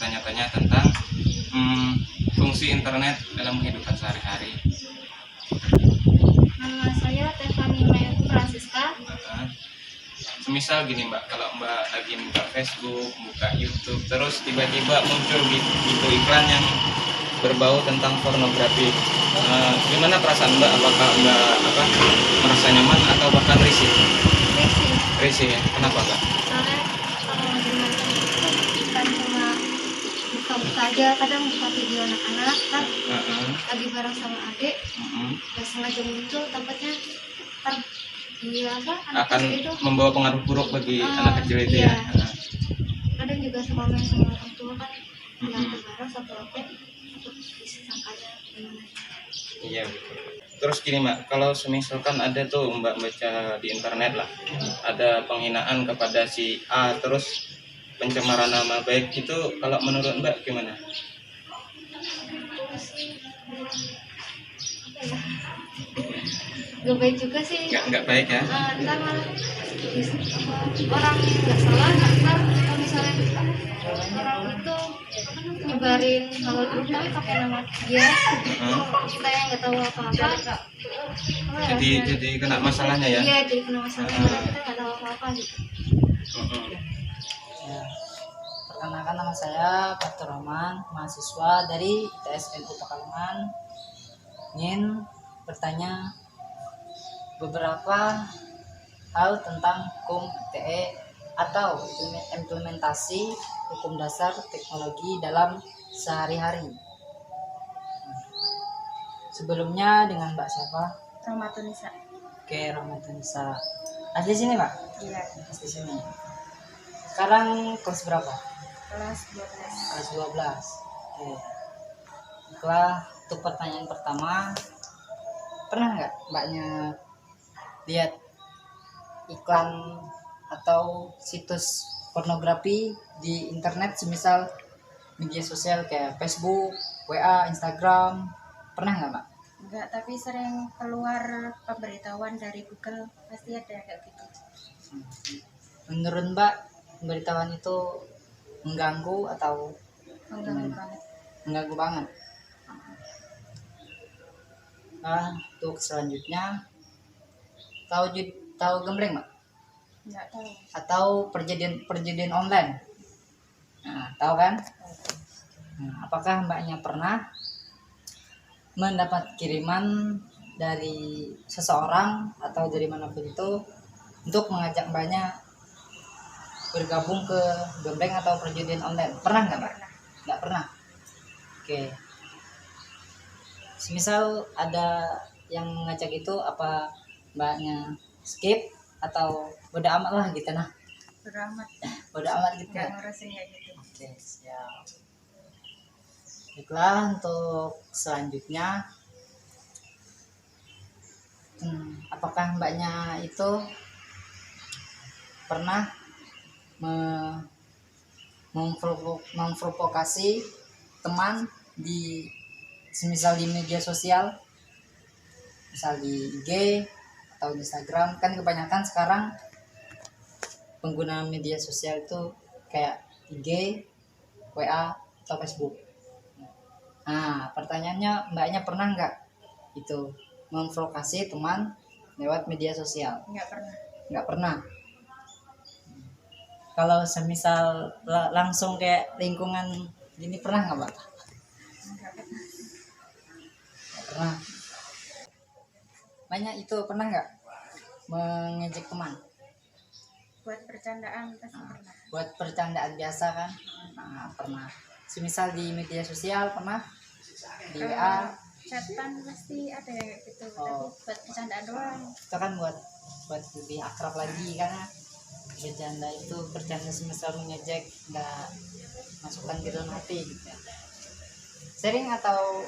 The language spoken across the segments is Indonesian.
bertanya-tanya tentang fungsi internet dalam kehidupan sehari-hari. Nama saya Tiffany Maya Francisca. Semisal gini Mbak, kalau Mbak lagi buka Facebook, buka YouTube, terus tiba-tiba muncul gitu iklan yang berbau tentang pornografi. Gimana perasaan Mbak? Apakah Mbak merasa nyaman atau bahkan risih? Risih ya. Kenapa Mbak? Soalnya kalau di nonton itu bukan cuma buka-buka aja, kadang buka video anak-anak kan lagi bareng sama adik, gak sengaja muncul, takutnya akan membawa pengaruh buruk bagi anak kecil itu iya. Ya. Kadang juga sama main sama orang tua kan, yang bareng satu HP, disangkanya gimana? Iya betul. Terus gini Mbak, kalau misalkan ada tuh Mbak baca di internet lah, ada penghinaan kepada si A, terus pencemaran nama baik itu, kalau menurut Mbak gimana? Gak baik juga sih. Nggak baik ya? Ntar malah orang nggak salah, ntar kalau misalnya orang itu nyebarin hal buruk tapi pakai nama dia, kita yang nggak tahu apa-apa, Jadi kena masalahnya ya? Iya, jadi kena masalah karena kita nggak tahu apa-apa gitu. Ya. Perkenalkan, nama saya Fatur Rahman, mahasiswa dari ITS NU Pekalongan. Ingin bertanya beberapa hal tentang hukum ITE atau implementasi hukum dasar teknologi dalam sehari-hari. Sebelumnya dengan Mbak siapa? Rahmatunisa. Oke, Rahmatunisa. Asli sini Mbak? Iya. Asli sini. Sekarang kelas berapa? Kelas 12. Kelas 12. Oke. Baiklah, untuk pertanyaan pertama, pernah nggak Mbaknya lihat iklan atau situs pornografi di internet, semisal media sosial kayak Facebook, WA, Instagram? Pernah nggak Mbak? Enggak, tapi sering keluar pemberitahuan dari Google, pasti ada kayak gitu. Menurut Mbak, pemberitahuan itu mengganggu atau Mengganggu banget. mengganggu banget? Nah, untuk selanjutnya, tahu gembleng Mbak? Enggak tahu. Atau perjudian online? Nah, tahu kan? Nah, apakah Mbaknya pernah mendapat kiriman dari seseorang atau dari manapun itu untuk mengajak Mbaknya bergabung ke gembleng atau perjudian online? Pernah nggak Mbak? Nggak pernah. Oke. Semisal ada yang ngajak itu, apa Mbaknya skip atau bodo amat lah gitu nah? Beramat. Bodo amat gitu. Enggak ngurusin kayak gitu. Oke, siap. Baiklah, untuk selanjutnya, apakah Mbaknya itu pernah memprovokasi teman di semisal di media sosial, misal di IG atau di Instagram? Kan kebanyakan sekarang pengguna media sosial itu kayak IG, WA, atau Facebook. Nah, pertanyaannya, Mbaknya pernah nggak itu memprovokasi teman lewat media sosial? Enggak pernah. Nggak pernah. Kalau semisal langsung kayak lingkungan gini, pernah nggak Mbak? Enggak pernah. Nggak pernah. Banyak itu pernah nggak mengejek teman? Buat bercandaan pasti pernah. Buat percandaan biasa kan? Nah, pernah. Semisal di media sosial pernah? Di WA? Chatan pasti ada kayak gitu, Oh. tapi buat bercandaan doang. Itu kan buat lebih akrab lagi, karena bercanda itu bercanda semisal mengejek, nggak masukkan ke dalam hati gitu. Sering atau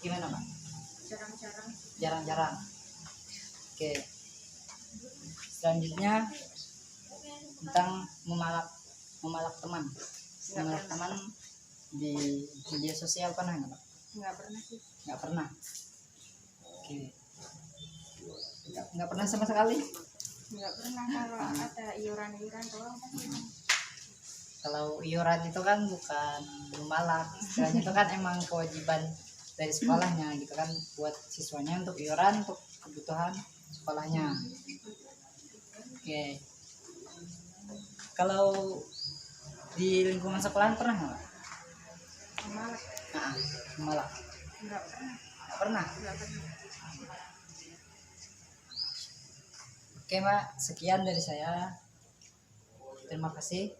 gimana Mbak? Jarang-jarang. Jarang-jarang. Oke. Selanjutnya tentang memalak teman. Memalak teman di media sosial pernah nggak Mbak? Enggak pernah sih. Nggak pernah. Oke. Nggak pernah sama sekali. Enggak pernah, kalau ada iuran doang. Kalau iuran itu kan bukan memalak, istilahnya itu kan emang kewajiban dari sekolahnya gitu kan, buat siswanya untuk iuran untuk kebutuhan sekolahnya. Oke, kalau di lingkungan sekolahan pernah nggak? Malah Nah, memalak? nggak pernah. Nggak pernah. Nggak pernah. Oke Mbak, sekian dari saya. Terima kasih.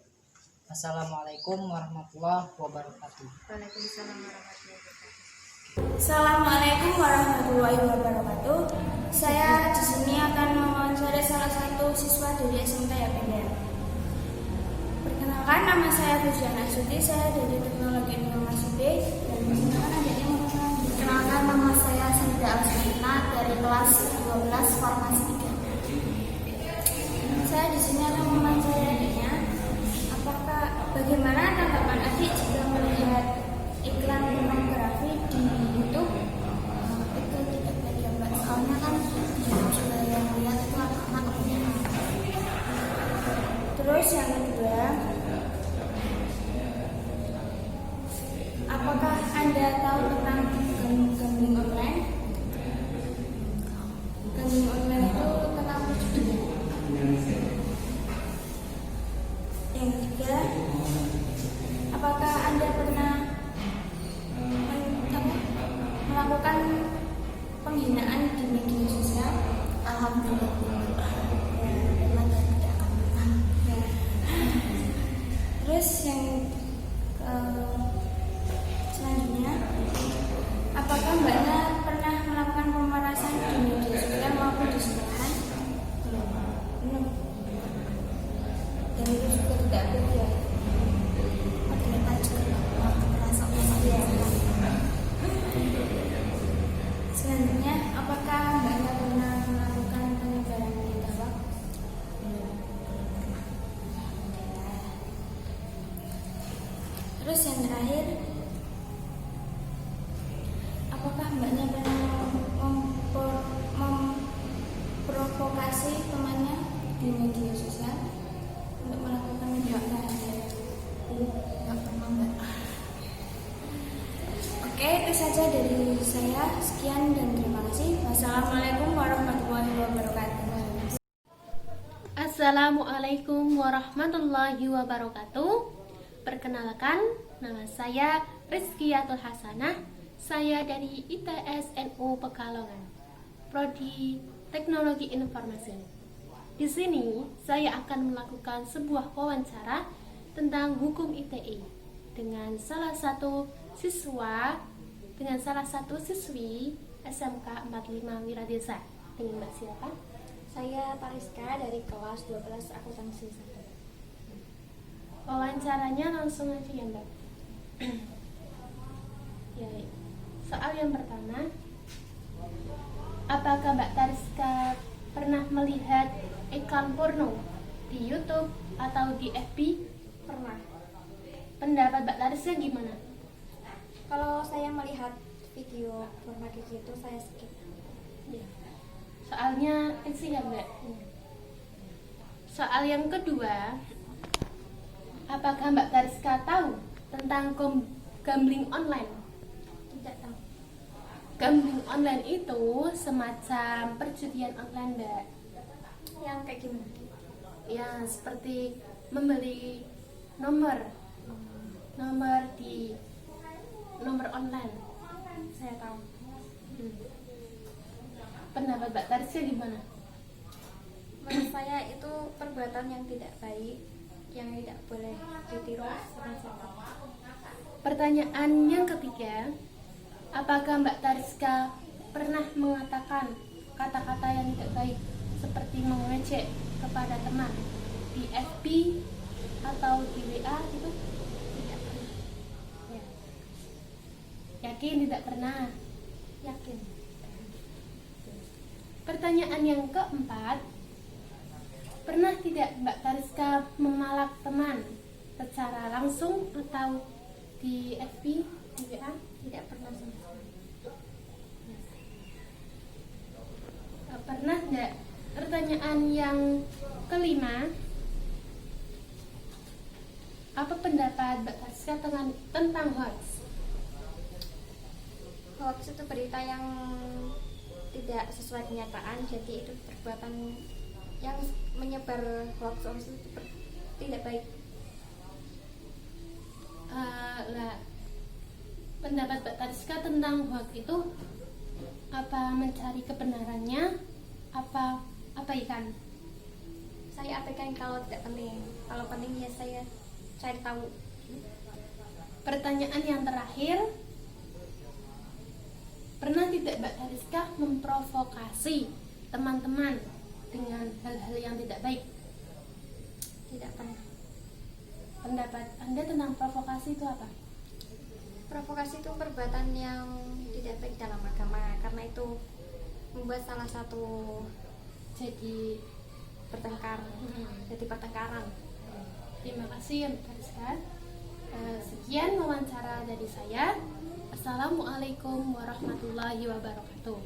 Assalamualaikum warahmatullahi wabarakatuh. Waalaikumsalam warahmatullahi wabarakatuh. Assalamualaikum warahmatullahi wabarakatuh. Saya di sini akan mewawancarai salah satu siswa dari SMK Yapenda. Perkenalkan, nama saya Fujiana Astuti, saya dari Teknologi Informasi B. Dan perkenalkan adanya perkenalkan, nama saya Sinda Alsina dari kelas 12 Farmasi 3. Saya di sini akan mewawancarai adiknya. Bagaimana tanggapan adik jika melihat iklan pornografi di YouTube? Itu tidak baik ya Mbak, soalnya kan di YouTube sudah yang lihat itu anak-anak umumnya. Terus yang kedua, apakah Anda tahu tentang gambling online? Gambling online itu tentang perjudian. Yang ketiga, apakah Anda pernah melakukan penghinaan di media sosial? Alhamdulillah. Terus yang selanjutnya, apakah Mbaknya pernah melakukan pemerasan di media sosial maupun di sekolahan? Belum. Dan itu juga tidak beda. Ternyata juga merasa selanjutnya, apakah Mbaknya pernah melakukan penyebaran berita hoax? Terus yang terakhir, apakah Mbaknya pernah memprovokasi temannya di media sosial untuk melakukan tindakan? Nggak pernah Mbak. Oke, itu saja dari saya. Sekian dan terima kasih. Wassalamualaikum warahmatullahi wabarakatuh. Assalamualaikum warahmatullahi wabarakatuh. Perkenalkan, nama saya Rizkiatul Hasanah. Saya dari ITS NU Pekalongan, Prodi Teknologi Informasi. Di sini saya akan melakukan sebuah wawancara tentang hukum ITE dengan salah satu siswi SMK 45 Wiradesa. Dengan Mbak siapa? Saya Pariska dari kelas 12 Akuntansi 1. Wawancaranya langsung aja ya Mbak. Ya, soal yang pertama, apakah Mbak Tariska pernah melihat iklan porno di YouTube atau di FB? Pernah. Pendapat Mbak Tariska gimana? Kalau saya melihat video porno kayak gitu, saya skip. Ya. Soalnya itu ya Mbak. Soal yang kedua, apakah Mbak Tariska tahu tentang gambling online? Tidak tahu. Gambling online itu semacam perjudian online Mbak. Yang kayak gimana? Ya seperti membeli nomor di nomor online. Saya tahu. Pendapat Mbak Tariska gimana? Menurut saya itu perbuatan yang tidak baik, yang tidak boleh ditiru. Pertanyaan yang ketiga, apakah Mbak Tariska pernah mengatakan kata-kata yang tidak baik seperti mengejek kepada teman di FB atau di WA gitu? Tidak pernah. Ya. Yakin tidak pernah? Yakin. Pertanyaan yang keempat, pernah tidak Mbak Tariska memalak teman secara langsung atau di FB, di WA? Tidak pernah sama sekali. Pernah nggak? Pertanyaan yang kelima, apa pendapat Mbak Tariska tentang hoax? Hoax itu berita yang tidak sesuai kenyataan, jadi itu perbuatan yang menyebar hoax itu tidak baik. Lah, pendapat Mbak Tariska tentang hoax itu apa mencari kebenarannya, apa abaikan? Saya abaikan kalau tidak penting, kalau penting ya saya cari tahu. Pertanyaan yang terakhir, pernah tidak Mbak Tariska memprovokasi teman-teman dengan hal-hal yang tidak baik? Tidak pernah. Pendapat Anda tentang provokasi itu apa? Provokasi itu perbuatan yang tidak baik dalam agama, karena itu membuat salah satu Jadi jadi pertengkaran. terima kasih ya Mbak Tariska. Sekian wawancara dari saya. Assalamualaikum warahmatullahi wabarakatuh.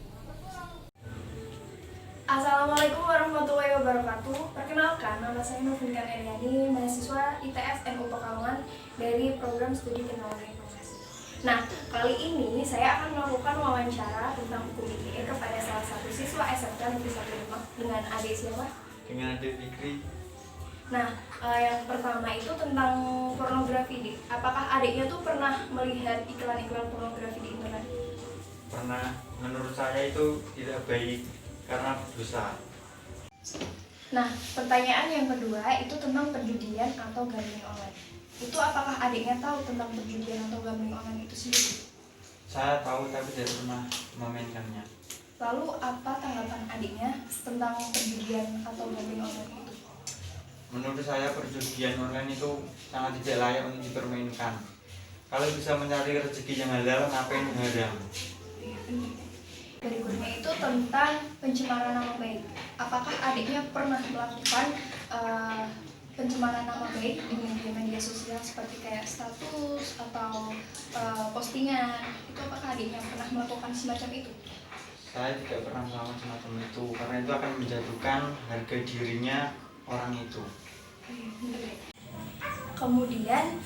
Assalamualaikum warahmatullahi wabarakatuh. Perkenalkan, nama saya Novinkan Eliani, mahasiswa ITS NU Pekalongan dari program studi teknologi informasi. Nah, kali ini saya akan melakukan wawancara tentang hukum ITE kepada salah satu siswa SMK Negeri 1 Demak dengan adik siapa? Dengan adik Fikri. Nah, yang pertama itu tentang pornografi. Apakah adiknya tuh pernah melihat iklan-iklan pornografi di internet? Pernah, menurut saya itu tidak baik karena dosa. Nah, pertanyaan yang kedua itu tentang perjudian atau gambling online. Itu apakah adiknya tahu tentang perjudian atau gambling online itu sendiri? Saya tahu tapi tidak pernah memainkannya. Lalu apa tanggapan adiknya tentang perjudian atau gambling online itu? Menurut saya perjudian online itu sangat tidak layak untuk dipermainkan. Kalau bisa mencari rezeki yang halal, ngapain haram? Berikutnya itu tentang pencemaran nama baik. Apakah adiknya pernah melakukan pencemaran nama baik di media sosial seperti kayak status atau postingan? Itu apakah adiknya pernah melakukan semacam itu? Saya tidak pernah melakukan semacam itu karena itu akan menjatuhkan harga dirinya orang itu. Kemudian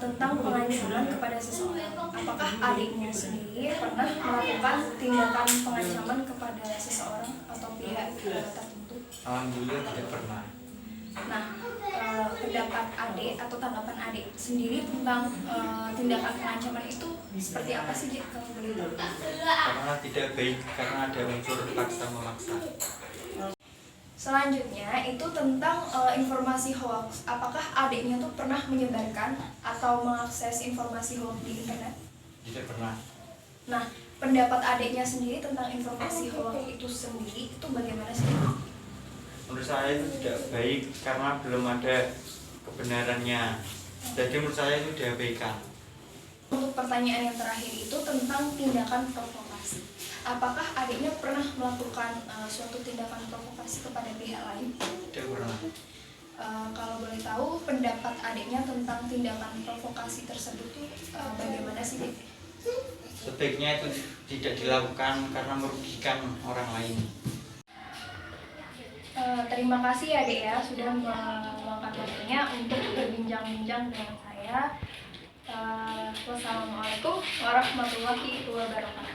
tentang pengancaman kepada seseorang. Apakah adiknya sendiri pernah melakukan tindakan pengancaman kepada seseorang atau pihak tertentu? Alhamdulillah tidak pernah. Nah, pendapat adik atau tanggapan adik sendiri tentang tindakan pengancaman itu seperti apa sih, Dik, kalau boleh tahu? Karena tidak baik karena ada unsur paksa memaksa. Selanjutnya itu tentang informasi hoax. Apakah adiknya tuh pernah menyebarkan atau mengakses informasi hoax di internet? Tidak pernah. Nah, pendapat adiknya sendiri tentang informasi hoax itu sendiri itu bagaimana sih? Menurut saya itu tidak baik karena belum ada kebenarannya. Jadi menurut saya itu diabaikan. Untuk pertanyaan yang terakhir itu tentang tindakan provokasi. Apakah adiknya pernah melakukan suatu tindakan provokasi kepada pihak lain? Tidak pernah. Kalau boleh tahu pendapat adiknya tentang tindakan provokasi tersebut tuh bagaimana sih, Dik? Sebaiknya itu tidak dilakukan karena merugikan orang lain. Terima kasih ya, Dek, ya sudah meluangkan waktunya untuk berbincang-bincang dengan saya. Wassalamualaikum warahmatullahi wabarakatuh.